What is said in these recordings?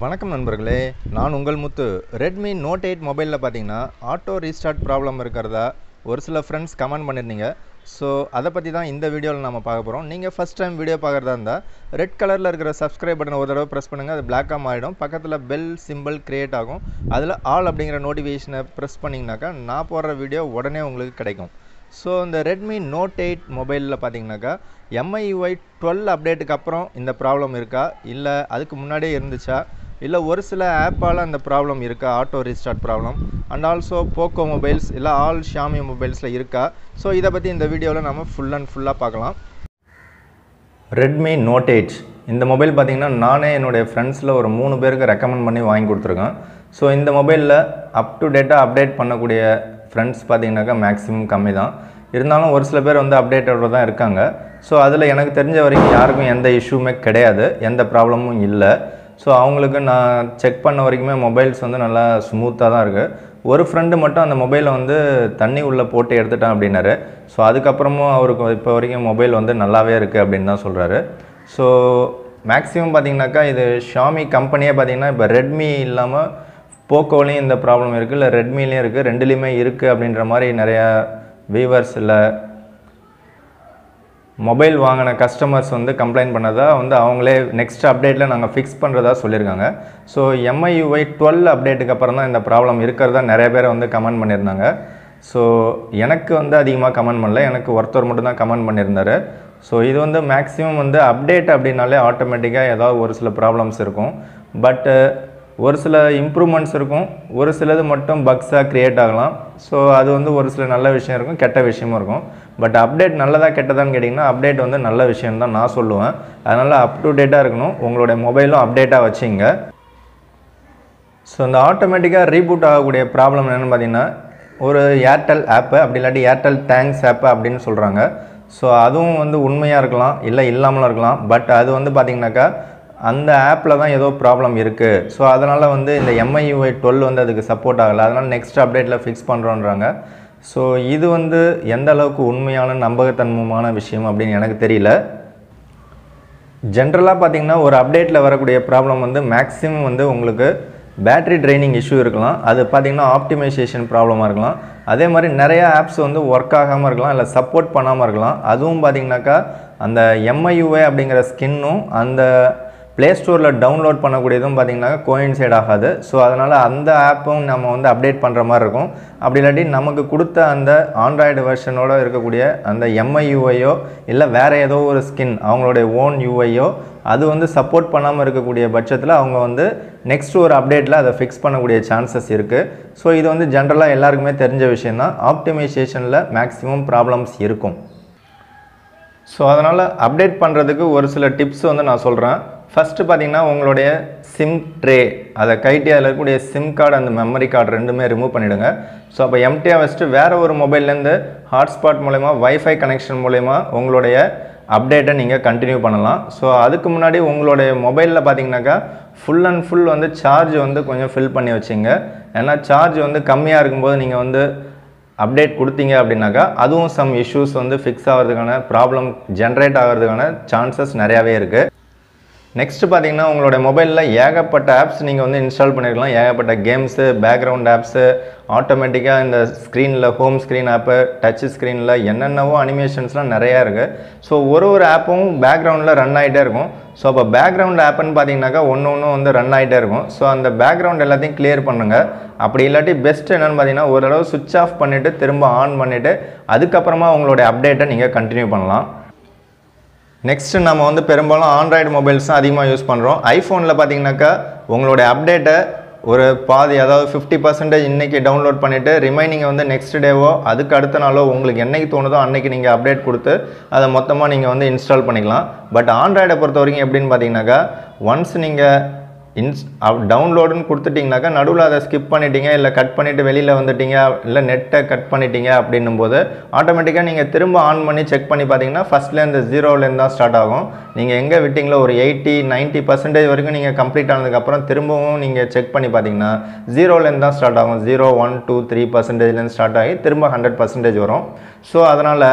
வணக்கம் நண்பர்களே, நான் உங்கள் முத்து. Redmi Note 8 மொபைலில் பார்த்தீங்கன்னா ஆட்டோ ரீஸ்டார்ட் ப்ராப்ளம் இருக்கிறதா ஒரு சில ஃப்ரெண்ட்ஸ் கமெண்ட் பண்ணியிருந்தீங்க. ஸோ அதை பற்றி தான் இந்த வீடியோவில் நம்ம பார்க்க போகிறோம். நீங்கள் ஃபஸ்ட் டைம் வீடியோ பார்க்குறதா இருந்தால் ரெட் கலரில் இருக்கிற சப்ஸ்கிரைப் பட்டனை ஒரு தடவை ப்ரெஸ் பண்ணுங்கள். அது பிளாக்காக மாறிடும். பக்கத்தில் பெல் சிம்பிள் க்ரியேட் ஆகும். அதில் ஆல் அப்படிங்கிற நோட்டிஃபிகேஷனை ப்ரெஸ் பண்ணிங்கனாக்கா நான் போடுற வீடியோ உடனே உங்களுக்கு கிடைக்கும். ஸோ இந்த Redmi Note 8 மொபைலில் பார்த்தீங்கன்னாக்கா MIUI 12 அப்டேட்டுக்கு அப்புறம் இந்த ப்ராப்ளம் இருக்கா, இல்லை அதுக்கு முன்னாடியே இருந்துச்சா, இல்லை ஒரு சில ஆப்பால் அந்த ப்ராப்ளம் இருக்கா, auto restart problem, and also Poco mobiles இல்லை ஆல் ஷாமி மொபைல்ஸில் இருக்கா. ஸோ இதை பற்றி இந்த வீடியோவில் நம்ம ஃபுல்லாக பார்க்கலாம். Redmi Note 8 இந்த மொபைல் பார்த்திங்கன்னா நானே என்னுடைய ஃப்ரெண்ட்ஸில் ஒரு 3 பேருக்கு ரெக்கமெண்ட் பண்ணி வாங்கி கொடுத்துருக்கேன். ஸோ இந்த மொபைலில் அப் டு டேட்டாக அப்டேட் பண்ணக்கூடிய ஃப்ரெண்ட்ஸ் பார்த்திங்கனாக்கா மேக்ஸிமம் கம்மி தான். இருந்தாலும் ஒரு சில பேர் வந்து அப்டேட்டோட தான் இருக்காங்க. ஸோ அதில் எனக்கு தெரிஞ்ச வரைக்கும் யாருக்கும் எந்த இஷ்யூமே கிடையாது, எந்த ப்ராப்ளமும் இல்லை. ஸோ அவங்களுக்கு நான் செக் பண்ண வரைக்குமே மொபைல்ஸ் வந்து நல்லா ஸ்மூத்தாக தான் இருக்குது. ஒரு ஃப்ரெண்டு மட்டும் அந்த மொபைலை வந்து தண்ணி உள்ளே போட்டு எடுத்துட்டான் அப்படின்னாரு. ஸோ அதுக்கப்புறமும் அவருக்கு இப்போ வரைக்கும் மொபைல் வந்து நல்லாவே இருக்குது அப்படின்னு தான் சொல்கிறாரு. ஸோ மேக்ஸிமம் பார்த்திங்கனாக்கா இது ஷாமி கம்பெனியே பார்த்திங்கன்னா இப்போ ரெட்மி இல்லாமல் போக்கோலையும் இந்த ப்ராப்ளம் இருக்குது, இல்லை ரெட்மிலையும் இருக்குது, ரெண்டுலேயுமே இருக்குது அப்படின்ற மாதிரி நிறையா வியூவர்ஸ் இல்லை மொபைல் வாங்கின கஸ்டமர்ஸ் வந்து கம்ப்ளைண்ட் பண்ணதாக வந்து அவங்களே நெக்ஸ்ட் அப்டேட்டில் நாங்கள் ஃபிக்ஸ் பண்ணுறதா சொல்லியிருக்காங்க. ஸோ MIUI 12 அப்டேட்டுக்கு அப்புறம் தான் இந்த ப்ராப்ளம் இருக்கிறதா நிறைய பேர் வந்து கமெண்ட் பண்ணியிருந்தாங்க. ஸோ எனக்கு வந்து அதிகமாக கமெண்ட் பண்ணல, எனக்கு ஒருத்தர் மட்டும் தான் கமெண்ட் பண்ணியிருந்தார். ஸோ இது வந்து மேக்ஸிமம் வந்து அப்டேட் அப்படின்னாலே ஆட்டோமேட்டிக்காக ஏதாவது ஒரு சில ப்ராப்ளம்ஸ் இருக்கும். பட்டு ஒரு சில இம்ப்ரூவ்மெண்ட்ஸ் இருக்கும், ஒரு சிலது மட்டும் பக்ஸாக க்ரியேட் ஆகலாம். ஸோ அது வந்து ஒரு சில நல்ல விஷயம் இருக்கும், கெட்ட விஷயமும் இருக்கும். பட் அப்டேட் நல்லதாக கெட்டதான்னு கேட்டிங்கன்னா அப்டேட் வந்து நல்ல விஷயம் தான் நான் சொல்லுவேன். அதனால் அப் டு டேட்டாக இருக்கணும், உங்களுடைய மொபைலும் அப்டேட்டாக வச்சிங்க. ஸோ இந்த ஆட்டோமேட்டிக்காக ரீபூட் ஆகக்கூடிய ப்ராப்ளம் என்னென்னு பார்த்தீங்கன்னா ஒரு ஏர்டெல் ஆப்பு அப்படி இல்லாட்டி ஏர்டெல் தேங்க்ஸ் ஆப்பு அப்படின்னு சொல்கிறாங்க. ஸோ அதுவும் வந்து உண்மையாக இருக்கலாம், இல்லை இல்லாமலும் இருக்கலாம். பட் அது வந்து பார்த்திங்கனாக்கா அந்த ஆப்பில் தான் ஏதோ ப்ராப்ளம் இருக்குது. ஸோ அதனால் வந்து இந்த MIUI 12 வந்து அதுக்கு சப்போர்ட் ஆகலை, அதனால் நெக்ஸ்ட் அப்டேட்டில் ஃபிக்ஸ் பண்ணுறோன்றாங்க. ஸோ இது வந்து எந்த அளவுக்கு உண்மையான நம்பகத்தன்மையான விஷயம் அப்படின்னு எனக்கு தெரியல. ஜென்ரலாக பார்த்திங்கன்னா ஒரு அப்டேட்டில் வரக்கூடிய ப்ராப்ளம் வந்து மேக்ஸிமம் வந்து உங்களுக்கு பேட்ரி ட்ரைனிங் இஷ்யூ இருக்கலாம், அது பார்த்திங்கன்னா ஆப்டிமைசேஷன் ப்ராப்ளமாக இருக்கலாம். அதே மாதிரி நிறையா ஆப்ஸ் வந்து ஒர்க் ஆகாமல் இருக்கலாம், இல்லை சப்போர்ட் பண்ணாமல் இருக்கலாம். அதுவும் பார்த்திங்கனாக்கா அந்த MIUI அப்படிங்கிற ஸ்கின்னும் அந்த ப்ளே ஸ்டோரில் டவுன்லோட் பண்ணக்கூடியதும் பார்த்திங்கனாக்கா கோயின்சைட் ஆகாது. ஸோ அதனால் அந்த ஆப்பும் நம்ம வந்து அப்டேட் பண்ணுற மாதிரி இருக்கும். அப்படி இல்லாட்டி நமக்கு கொடுத்த அந்த ஆண்ட்ராய்டு வெர்ஷனோடு இருக்கக்கூடிய அந்த MIUIயோ இல்லை வேறு ஏதோ ஒரு ஸ்கின் அவங்களுடைய ஓன் யூஐயோ அது வந்து சப்போர்ட் பண்ணாமல் இருக்கக்கூடிய பட்சத்தில் அவங்க வந்து நெக்ஸ்ட் ஒரு அப்டேட்டில் அதை ஃபிக்ஸ் பண்ணக்கூடிய சான்சஸ் இருக்குது. ஸோ இது வந்து ஜென்ரலாக எல்லாருக்குமே தெரிஞ்ச விஷயந்தான். ஆப்டிமைசேஷனில் மேக்ஸிமம் ப்ராப்ளம்ஸ் இருக்கும். ஸோ அதனால் அப்டேட் பண்ணுறதுக்கு ஒரு சில டிப்ஸ் வந்து நான் சொல்கிறேன். ஃபஸ்ட்டு பார்த்திங்கன்னா உங்களுடைய சிம் ட்ரே அதை கைட்டி அதில் இருக்கக்கூடிய சிம் கார்டு அந்த மெமரி கார்டு ரெண்டுமே ரிமூவ் பண்ணிவிடுங்க. ஸோ அப்போ எம்டியாக வச்சுட்டு வேறு ஒரு மொபைல்லேருந்து ஹாட்ஸ்பாட் மூலயமா வைஃபை கனெக்ஷன் மூலயமா உங்களுடைய அப்டேட்டை நீங்கள் கண்டினியூ பண்ணலாம். ஸோ அதுக்கு முன்னாடி உங்களுடைய மொபைலில் பார்த்திங்கனாக்கா ஃபுல் அண்ட் ஃபுல் வந்து சார்ஜ் வந்து கொஞ்சம் ஃபில் பண்ணி வச்சிங்க. ஏன்னா சார்ஜ் வந்து கம்மியாக இருக்கும்போது நீங்கள் வந்து அப்டேட் கொடுத்தீங்க அப்படின்னாக்கா அதுவும் சம் இஷ்யூஸ் வந்து ஃபிக்ஸ் ஆகிறதுக்கான ப்ராப்ளம் ஜென்ரேட் ஆகிறதுக்கான சான்சஸ் நிறையாவே இருக்குது. நெக்ஸ்ட்டு பார்த்திங்கன்னா உங்களுடைய மொபைலில் ஏகப்பட்ட ஆப்ஸ் நீங்கள் வந்து இன்ஸ்டால் பண்ணியிருக்கலாம். ஏகப்பட்ட கேம்ஸு, பேக்ரவுண்ட் ஆப்ஸு, ஆட்டோமேட்டிக்காக இந்த ஸ்க்ரீனில் ஹோம் ஸ்க்ரீன் ஆப்பு, டச் ஸ்க்ரீனில் என்னென்னவோ அனிமேஷன்ஸ்லாம் நிறையா இருக்குது. ஸோ ஒரு ஆப்பும் பேக்ரவுண்டில் ரன் ஆகிட்டே இருக்கும். ஸோ அப்போ பேக்ரவுண்ட் ஆப்புன்னு பார்த்தீங்கன்னாக்கா ஒன்று வந்து ரன் ஆகிட்டே இருக்கும். ஸோ அந்த பேக்ரவுண்ட் எல்லாத்தையும் கிளியர் பண்ணுங்கள். அப்படி இல்லாட்டி பெஸ்ட் என்னென்னு பார்த்தீங்கன்னா ஓரளவு சுவிட்ச் ஆஃப் பண்ணிவிட்டு திரும்ப ஆன் பண்ணிவிட்டு அதுக்கப்புறமா உங்களுடைய அப்டேட்டை நீங்கள் கண்டினியூ பண்ணலாம். நெக்ஸ்ட்டு நம்ம வந்து பெரும்பாலும் ஆண்ட்ராய்டு மொபைல்ஸ் தான் அதிகமாக யூஸ் பண்ணுறோம். ஐஃபோனில் பார்த்திங்கனாக்கா உங்களுடைய அப்டேட்டை ஒரு பாதி அதாவது 50% இன்றைக்கி டவுன்லோட் பண்ணிவிட்டு ரிமைனிங்கை வந்து நெக்ஸ்ட் டேவோ அதுக்கு அடுத்த நாளோ உங்களுக்கு என்றைக்கு தோணுதோ அன்றைக்கி நீங்கள் அப்டேட் கொடுத்து அதை மொத்தமாக நீங்கள் வந்து இன்ஸ்டால் பண்ணிக்கலாம். பட் ஆண்ட்ராய்டை பொறுத்த வரைக்கும் எப்படின்னு பார்த்தீங்கன்னாக்கா ஒன்ஸ் நீங்கள் டவுன்லோடுன்னு கொடுத்துட்டிங்கனாக்கா நடுவில் அதை ஸ்கிப் பண்ணிட்டீங்க, இல்லை கட் பண்ணிவிட்டு வெளியில் வந்துட்டீங்க, இல்லை நெட்டை கட் பண்ணிட்டீங்க அப்படின்னும் போது ஆட்டோமேட்டிக்காக நீங்கள் திரும்ப ஆன் பண்ணி செக் பண்ணி பார்த்தீங்கன்னா ஃபஸ்ட்லேருந்து 0லேருந்து தான் ஸ்டார்ட் ஆகும். நீங்கள் எங்கே விட்டிங்களோ ஒரு 80-90% வரைக்கும் நீங்கள் கம்ப்ளீட் ஆனதுக்கப்புறம் திரும்பவும் நீங்கள் செக் பண்ணி பார்த்தீங்கன்னா 0லேருந்து தான் ஸ்டார்ட் ஆகும். 0, 1, 2, 3%லேருந்து ஸ்டார்ட் ஆகி திரும்ப 100% வரும். ஸோ அதனால்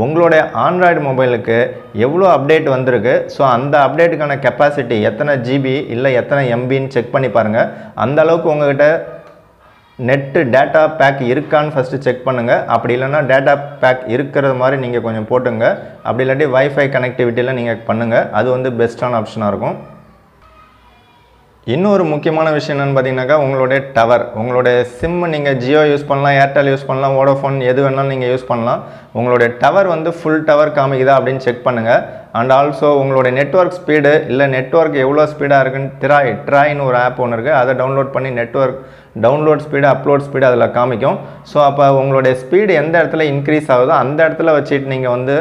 உங்களுடைய ஆண்ட்ராய்டு மொபைலுக்கு எவ்வளோ அப்டேட் வந்திருக்கு, ஸோ அந்த அப்டேட்டுக்கான கெப்பாசிட்டி எத்தனை ஜிபி இல்லை எத்தனை எம்பின்னு செக் பண்ணி பாருங்கள். அந்த அளவுக்கு உங்கள்கிட்ட நெட்டு டேட்டா பேக் இருக்கான்னு ஃபஸ்ட்டு செக் பண்ணுங்கள். அப்படி இல்லைன்னா டேட்டா பேக் இருக்கிறது மாதிரி நீங்கள் கொஞ்சம் போட்டுங்க. அப்படி இல்லாட்டி வைஃபை கனெக்டிவிட்டியில் நீங்கள் பண்ணுங்கள். அது வந்து பெஸ்ட்டான ஆப்ஷனாக இருக்கும். இன்னொரு முக்கியமான விஷயம் என்னென்னு பார்த்தீங்கன்னாக்கா உங்களுடைய டவர். உங்களுடைய சிம் நீங்கள் ஜியோ யூஸ் பண்ணலாம், ஏர்டெல் யூஸ் பண்ணலாம், வோடோஃபோன் எது வேணாலும் நீங்கள் யூஸ் பண்ணலாம். உங்களுடைய டவர் வந்து ஃபுல் டவர் காமிக்குதா அப்படின்னு செக் பண்ணுங்கள். அண்ட் ஆல்சோ உங்களுடைய நெட்வொர்க் ஸ்பீடு இல்லை நெட்வொர்க் எவ்வளோ ஸ்பீடாக இருக்குன்னு ட்ராய்னு ஒரு ஆப் ஒன்று இருக்குது. அதை டவுன்லோட் பண்ணி network download speed upload speed அதில் காமிக்கும். ஸோ அப்போ உங்களுடைய ஸ்பீடு எந்த இடத்துல இன்க்ரீஸ் ஆகுதோ அந்த இடத்துல வச்சுட்டு நீங்கள் வந்து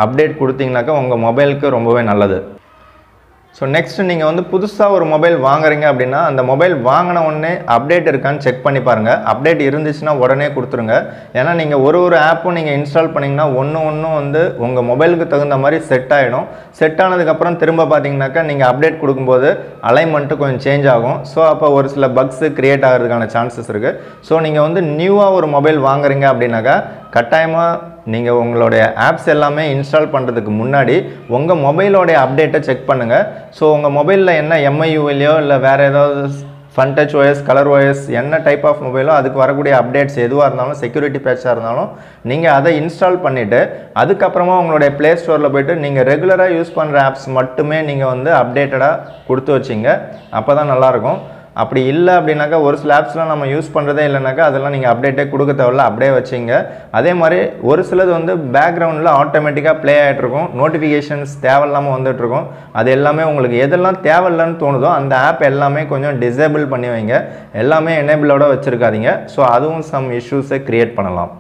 அப்டேட் கொடுத்தீங்கனாக்கா உங்கள் மொபைலுக்கு ரொம்பவே நல்லது. ஸோ நெக்ஸ்ட் நீங்கள் வந்து புதுசாக ஒரு மொபைல் வாங்குறீங்க அப்படின்னா அந்த மொபைல் வாங்கின உடனே அப்டேட் இருக்கான்னு செக் பண்ணி பாருங்கள். அப்டேட் இருந்துச்சுன்னா உடனே கொடுத்துருங்க. ஏன்னா நீங்கள் ஒரு ஆப்பும் நீங்கள் இன்ஸ்டால் பண்ணிங்கன்னா ஒன்று வந்து உங்கள் மொபைலுக்கு தகுந்த மாதிரி செட் ஆகிடும். செட் ஆனதுக்கப்புறம் திரும்ப பார்த்தீங்கன்னாக்கா நீங்கள் அப்டேட் கொடுக்கும்போது அலைன்மெண்ட்டு கொஞ்சம் சேஞ்ச் ஆகும். ஸோ அப்போ ஒரு சில பக்ஸு க்ரியேட் ஆகிறதுக்கான சான்சஸ் இருக்குது. ஸோ நீங்கள் வந்து நியூவாக ஒரு மொபைல் வாங்குறீங்க அப்படின்னாக்கா கட்டாயமாக நீங்கள் உங்களுடைய ஆப்ஸ் எல்லாமே இன்ஸ்டால் பண்ணுறதுக்கு முன்னாடி உங்கள் மொபைலோடைய அப்டேட்டை செக் பண்ணுங்கள். ஸோ உங்கள் மொபைலில் என்ன எம்ஐயூவிலையோ இல்லை வேறு ஏதாவது fun touch OS, colour OS என்ன டைப் ஆஃப் மொபைலோ அதுக்கு வரக்கூடிய அப்டேட்ஸ் எதுவாக இருந்தாலும் செக்யூரிட்டி பேட்சாக இருந்தாலும் நீங்கள் அதை இன்ஸ்டால் பண்ணிவிட்டு அதுக்கப்புறமா உங்களுடைய ப்ளே ஸ்டோரில் போய்ட்டு நீங்கள் ரெகுலராக யூஸ் பண்ணுற ஆப்ஸ் மட்டுமே நீங்கள் வந்து அப்டேட்டடாக கொடுத்து வச்சிங்க. அப்போ தான் நல்லாயிருக்கும். அப்படி இல்லை அப்படின்னாக்கா ஒரு சில ஆப்ஸ்லாம் நம்ம யூஸ் பண்ணுறதே இல்லைனாக்கா அதெல்லாம் நீங்கள் அப்டேட்டே கொடுக்க தேவையில்ல, அப்படியே வச்சிங்க. அதே மாதிரி ஒரு சிலது வந்து பேக்ரவுண்டில் ஆட்டோமேட்டிக்காக ப்ளே ஆகிட்ருக்கும், நோட்டிஃபிகேஷன்ஸ் தேவையில்லாமல் வந்துட்டுருக்கும். அது எல்லாமே உங்களுக்கு எதெல்லாம் தேவையில்லைன்னு தோணுதோ அந்த ஆப் எல்லாமே கொஞ்சம் டிசேபிள் பண்ணி வைங்க. எல்லாமே எனேபிளோட வச்சுருக்காதீங்க. ஸோ அதுவும் சம் இஷ்யூஸை க்ரியேட் பண்ணலாம்.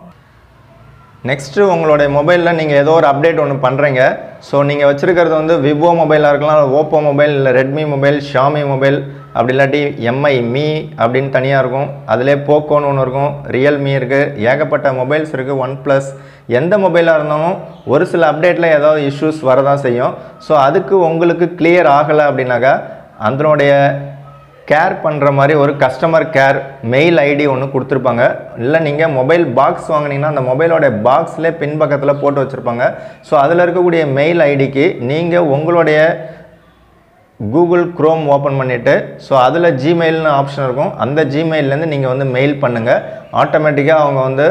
நெக்ஸ்ட்டு உங்களுடைய மொபைலில் நீங்கள் ஏதோ ஒரு அப்டேட் ஒன்று பண்ணுறீங்க. ஸோ நீங்கள் வச்சுருக்கிறது வந்து விவோ மொபைலாக இருக்கலாம், ஓப்போ மொபைல் இல்லை ரெட்மி மொபைல், ஷாமி மொபைல், அப்படி இல்லாட்டி எம்ஐ மீ அப்படின்னு தனியாக இருக்கும். அதிலே போக்கோன்னு ஒன்று இருக்கும், ரியல்மி இருக்குது, ஏகப்பட்ட மொபைல்ஸ் இருக்குது, ஒன் ப்ளஸ். எந்த மொபைலாக இருந்தாலும் ஒரு சில அப்டேட்டில் ஏதாவது இஷ்யூஸ் வரதான் செய்யும். ஸோ அதுக்கு உங்களுக்கு கிளியர் ஆகலை அப்படின்னாக்கா அதனுடைய கேர் பண்ணுற மாதிரி ஒரு கஸ்டமர் கேர் மெயில் ஐடி ஒன்று கொடுத்துருப்பாங்க. இல்லை நீங்கள் மொபைல் பாக்ஸ் வாங்கினீங்கன்னா அந்த மொபைலோட பாக்ஸில் பின்பக்கத்தில் போட்டு வச்சுருப்பாங்க. ஸோ அதில் இருக்கக்கூடிய மெயில் ஐடிக்கு நீங்கள் உங்களுடைய கூகுள் க்ரோம் ஓப்பன் பண்ணிவிட்டு ஸோ அதில் ஜிமெயில்னு ஆப்ஷன் இருக்கும். அந்த ஜிமெயிலேருந்து நீங்கள் வந்து மெயில் பண்ணுங்கள். ஆட்டோமேட்டிக்காக அவங்க வந்து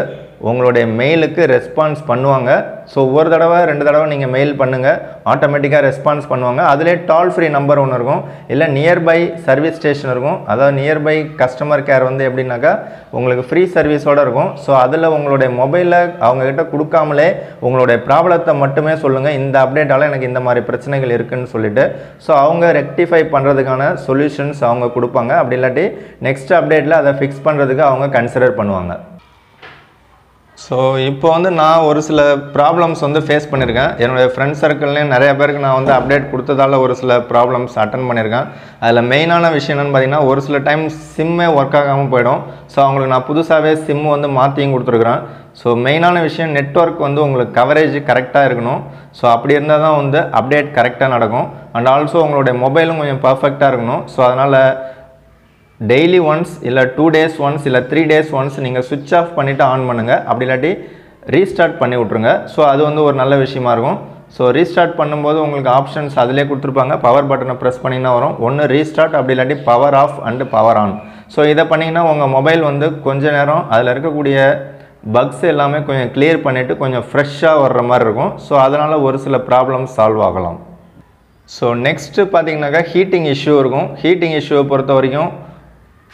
உங்களுடைய மெயிலுக்கு ரெஸ்பான்ஸ் பண்ணுவாங்க. ஸோ ஒரு தடவை 2 தடவை நீங்கள் மெயில் பண்ணுங்கள், ஆட்டோமேட்டிக்காக ரெஸ்பான்ஸ் பண்ணுவாங்க. அதிலே டால் ஃப்ரீ நம்பர் ஒன்று இருக்கும், இல்லை நியர்பை சர்வீஸ் ஸ்டேஷன் இருக்கும். அதாவது நியர்பை கஸ்டமர் கேர் வந்து எப்படின்னாக்கா உங்களுக்கு ஃப்ரீ சர்வீஸோடு இருக்கும். ஸோ அதில் உங்களுடைய மொபைலை அவங்கக்கிட்ட கொடுக்காமலே உங்களுடைய ப்ராப்ளத்தை மட்டுமே சொல்லுங்கள், இந்த அப்டேட்டால் எனக்கு இந்த மாதிரி பிரச்சனைகள் இருக்குதுன்னு சொல்லிவிட்டு. ஸோ அவங்க ரெக்டிஃபை பண்ணுறதுக்கான சொல்யூஷன்ஸ் அவங்க கொடுப்பாங்க. அப்படி இல்லாட்டி நெக்ஸ்ட் அப்டேட்டில் அதை ஃபிக்ஸ் பண்ணுறதுக்கு அவங்க கன்சிடர் பண்ணுவாங்க. ஸோ இப்போ வந்து நான் ஒரு சில ப்ராப்ளம்ஸ் வந்து ஃபேஸ் பண்ணியிருக்கேன். என்னுடைய ஃப்ரெண்ட்ஸ் சர்க்கிள்லேயும் நிறைய பேருக்கு நான் வந்து அப்டேட் கொடுத்ததால் ஒரு சில ப்ராப்ளம்ஸ் அட்டன் பண்ணியிருக்கேன். அதில் மெயினான விஷயம் என்னென்னு பார்த்தீங்கன்னா ஒரு சில டைம் சிம்மே ஒர்க் ஆகாமல் போயிடும். ஸோ அவங்களுக்கு நான் புதுசாகவே சிம் வந்து மாற்றியும் கொடுத்துருக்குறேன். ஸோ மெயினான விஷயம் நெட்வொர்க் வந்து உங்களுக்கு கவரேஜ் கரெக்டாக இருக்கணும். ஸோ அப்படி இருந்தால் தான் வந்து அப்டேட் கரெக்டாக நடக்கும். அண்ட் ஆல்சோ உங்களுடைய மொபைலும் கொஞ்சம் பர்ஃபெக்டாக இருக்கணும். ஸோ அதனால் டெய்லி ஒன்ஸ் இல்லை 2 days ஒன்ஸ் இல்லை 3 days ஒன்ஸ் நீங்கள் சுவிட்ச் ஆஃப் பண்ணிவிட்டு ஆன் பண்ணுங்கள். அப்படி இல்லாட்டி ரீஸ்டார்ட் பண்ணி விட்ருங்க. ஸோ அது வந்து ஒரு நல்ல விஷயமா இருக்கும். ஸோ ரீஸ்டார்ட் பண்ணும்போது உங்களுக்கு ஆப்ஷன்ஸ் அதிலே கொடுத்துருப்பாங்க. பவர் பட்டனை ப்ரெஸ் பண்ணிங்கன்னா வரும், ஒன்று ரீஸ்டார்ட், அப்படி இல்லாட்டி power off and power on. So இதை பண்ணிங்கன்னா உங்கள் மொபைல் வந்து கொஞ்ச நேரம் அதில் இருக்கக்கூடிய பக்ஸ் எல்லாமே கொஞ்சம் கிளியர் பண்ணிவிட்டு கொஞ்சம் ஃப்ரெஷ்ஷாக வர்ற மாதிரி இருக்கும். ஸோ அதனால் ஒரு சில ப்ராப்ளம்ஸ் சால்வ் ஆகலாம். ஸோ நெக்ஸ்ட்டு பார்த்தீங்கன்னாக்கா ஹீட்டிங் இஷ்யூ இருக்கும். ஹீட்டிங் இஷ்யூவை பொறுத்த வரைக்கும்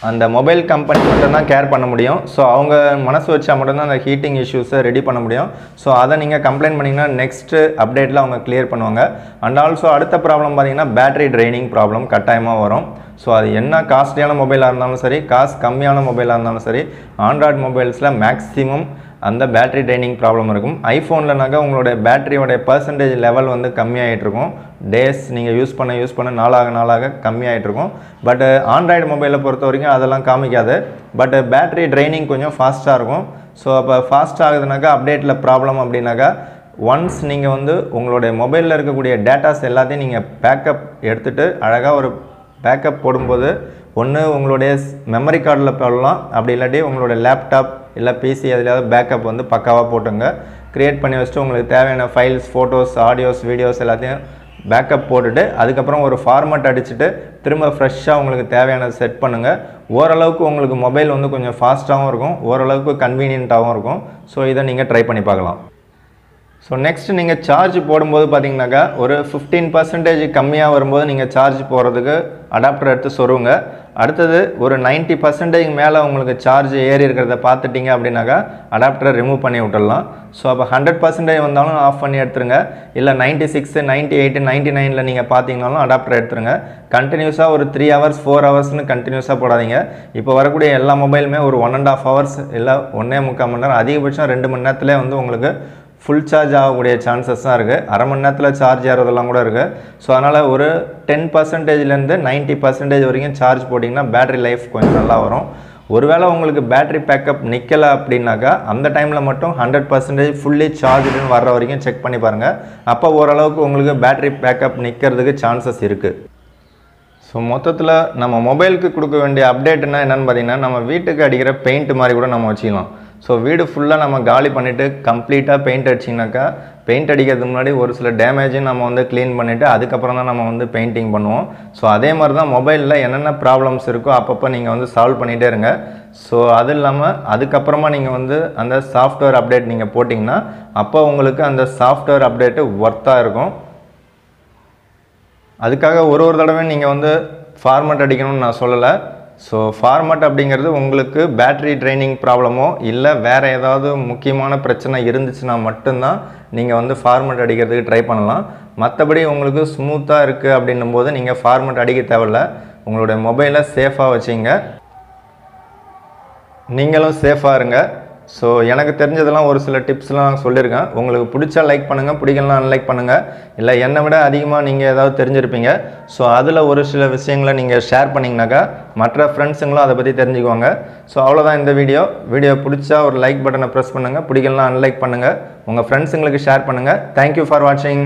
அந்த மொபைல் கம்பெனி மட்டும்தான் கேர் பண்ண முடியும். ஸோ அவங்க மனசு வச்சா மட்டும்தான் அந்த ஹீட்டிங் இஷ்யூஸை ரெடி பண்ண முடியும். ஸோ அதை நீங்கள் கம்ப்ளைண்ட் பண்ணிங்கன்னா நெக்ஸ்ட்டு அப்டேட்டில் அவங்க கிளியர் பண்ணுவாங்க. அண்ட் ஆல்சோ அடுத்த ப்ராப்ளம் பார்த்தீங்கன்னா பேட்டரி ட்ரைனிங் ப்ராப்ளம் கட்டாயமாக வரும். ஸோ அது என்ன காஸ்ட்லியான மொபைலாக இருந்தாலும் சரி, காசு கம்மியான மொபைலாக இருந்தாலும் சரி, ஆண்ட்ராய்டு மொபைல்ஸில் மேக்ஸிமம் அந்த பேட்டரி ட்ரைனிங் ப்ராப்ளம் இருக்கும். ஐஃபோன்லனாக்கா உங்களுடைய பேட்டரியோடைய பர்சன்டேஜ் லெவல் வந்து கம்மியாகிட்ருக்கும். டேஸ் நீங்கள் யூஸ் பண்ண நாளாக கம்மியாகிட்ருக்கும். பட் ஆண்ட்ராய்டு மொபைலை பொறுத்த வரைக்கும் அதெல்லாம் காமிக்காது. பட் பேட்டரி ட்ரைனிங் கொஞ்சம் ஃபாஸ்ட்டாக இருக்கும். ஸோ அப்போ ஃபாஸ்ட் ஆகுதுனாக்கா அப்டேட்டில் ப்ராப்ளம் அப்படின்னாக்கா ஒன்ஸ் நீங்கள் வந்து உங்களுடைய மொபைலில் இருக்கக்கூடிய டேட்டாஸ் எல்லாத்தையும் நீங்கள் பேக்கப் எடுத்துகிட்டு அழகாக ஒரு பேக்கப் போடும்போது ஒன்று உங்களுடைய மெமரி கார்டில் போடலாம், அப்படி இல்லாட்டி உங்களுடைய லேப்டாப் இல்லை பிசி எதுலையாவது பேக்கப் வந்து பக்காவாக போட்டுங்க. க்ரியேட் பண்ணி வச்சுட்டு உங்களுக்கு தேவையான ஃபைல்ஸ், ஃபோட்டோஸ், ஆடியோஸ், வீடியோஸ் எல்லாத்தையும் பேக்கப் போட்டுட்டு அதுக்கப்புறம் ஒரு ஃபார்மேட் அடிச்சுட்டு திரும்ப ஃப்ரெஷ்ஷாக உங்களுக்கு தேவையானது செட் பண்ணுங்கள். ஓரளவுக்கு உங்களுக்கு மொபைல் வந்து கொஞ்சம் ஃபாஸ்ட்டாகவும் இருக்கும், ஓரளவுக்கு கன்வீனியண்ட்டாகவும் இருக்கும். ஸோ இதை நீங்கள் ட்ரை பண்ணி பார்க்கலாம். ஸோ நெக்ஸ்ட் நீங்கள் சார்ஜ் போடும்போது பார்த்தீங்கன்னாக்கா ஒரு 15% கம்மியாக வரும்போது நீங்கள் சார்ஜ் போடுறதுக்கு அடாப்டர் எடுத்து சொருவுங்க. அடுத்தது ஒரு 90% மேலே உங்களுக்கு சார்ஜ் ஏறி இருக்கிறத பார்த்துட்டிங்க அப்படின்னாக்கா அடாப்டரை ரிமூவ் பண்ணி விட்டுடலாம். ஸோ அப்போ 100% வந்தாலும் ஆஃப் பண்ணி எடுத்துருங்க. இல்லை 96, 98, 99 நீங்கள் பார்த்தீங்கனாலும் அடாப்டர் எடுத்துருங்க. கண்டினியூஸாக ஒரு 3 hours 4 ஹவர்ஸ்னு கண்டினியூஸாக போடாதீங்க. இப்போ வரக்கூடிய எல்லா மொபைலுமே ஒரு 1.5 hours இல்லை 1.25 மணி நேரம், அதிகபட்சம் 2 மணி நேரத்துலேயே வந்து உங்களுக்கு ஃபுல் சார்ஜ் ஆகக்கூடிய சான்சஸ் தான் இருக்குது. அரை மணி நேரத்தில் சார்ஜ் ஏறதெல்லாம் கூட இருக்குது. ஸோ அதனால் ஒரு 10%லேருந்து 90% வரைக்கும் சார்ஜ் போட்டிங்கன்னா பேட்டரி லைஃப் கொஞ்சம் நல்லா வரும். ஒருவேளை உங்களுக்கு பேட்டரி பேக்கப் நிற்கலை அப்படின்னாக்கா அந்த டைமில் மட்டும் 100% ஃபுல்லி சார்ஜுன்னு வர்ற வரைக்கும் செக் பண்ணி பாருங்கள். அப்போ ஓரளவுக்கு உங்களுக்கு பேட்டரி பேக்கப் நிற்கிறதுக்கு சான்சஸ் இருக்குது. ஸோ மொத்தத்தில் நம்ம மொபைலுக்கு கொடுக்க வேண்டிய அப்டேட்னா என்னென்னு பார்த்தீங்கன்னா, நம்ம வீட்டுக்கு அடிக்கிற பெயிண்ட் மாதிரி கூட நம்ம வச்சுக்கலாம். ஸோ வீடு ஃபுல்லாக நம்ம காலி பண்ணிவிட்டு கம்ப்ளீட்டாக பெயிண்ட் அடிச்சிங்கனாக்கா, பெயிண்ட் அடிக்கிறதுக்கு முன்னாடி ஒரு சில டேமேஜும் நம்ம வந்து க்ளீன் பண்ணிவிட்டு அதுக்கப்புறம் தான் நம்ம வந்து பெயிண்டிங் பண்ணுவோம். ஸோ அதே மாதிரி தான் மொபைலில் என்னென்ன ப்ராப்ளம்ஸ் இருக்கோ அப்பப்போ நீங்கள் வந்து சால்வ் பண்ணிகிட்டே இருங்க. ஸோ அது இல்லாமல் அதுக்கப்புறமா நீங்கள் வந்து அந்த சாஃப்ட்வேர் அப்டேட் நீங்கள் போட்டிங்கன்னா அப்போ உங்களுக்கு அந்த சாஃப்ட்வேர் அப்டேட்டு ஒர்த்தாக இருக்கும். அதுக்காக ஒரு தடவை நீங்கள் வந்து ஃபார்மேட் அடிக்கணும்னு நான் சொல்லலை. ஸோ ஃபார்மேட் அப்படிங்கிறது உங்களுக்கு பேட்டரி ட்ரைனிங் ப்ராப்ளமோ இல்லை வேறு ஏதாவது முக்கியமான பிரச்சனை இருந்துச்சுன்னா மட்டும்தான் நீங்கள் வந்து ஃபார்மேட் அடிக்கிறதுக்கு ட்ரை பண்ணலாம். மற்றபடி உங்களுக்கு ஸ்மூத்தாக இருக்குது அப்படின்னும் போது நீங்கள் ஃபார்மேட் அடிக்க தேவையில்ல. உங்களுடைய மொபைலை சேஃபாக வச்சுங்க, நீங்களும் சேஃபாக இருங்க. ஸோ எனக்கு தெரிஞ்சதெல்லாம் ஒரு சில டிப்ஸ்லாம் நான் சொல்லியிருக்கேன். உங்களுக்கு பிடிச்சா லைக் பண்ணுங்கள், பிடிக்கலாம் அன்லைக் பண்ணுங்கள். இல்லை என்னை விட அதிகமாக நீங்கள் ஏதாவது தெரிஞ்சிருப்பீங்க. ஸோ அதில் ஒரு சில விஷயங்களை நீங்கள் ஷேர் பண்ணிங்கனாக்கா மற்ற ஃப்ரெண்ட்ஸுங்களும் அதை பற்றி தெரிஞ்சுக்குவாங்க. ஸோ அவ்வளோதான் இந்த வீடியோ பிடிச்சா ஒரு லைக் பட்டனை ப்ரெஸ் பண்ணுங்கள், பிடிக்கலாம் அன்லைக் பண்ணுங்கள், உங்கள் ஃப்ரெண்ட்ஸுங்களுக்கு ஷேர் பண்ணுங்கள். தேங்க்யூ ஃபார் வாட்சிங்.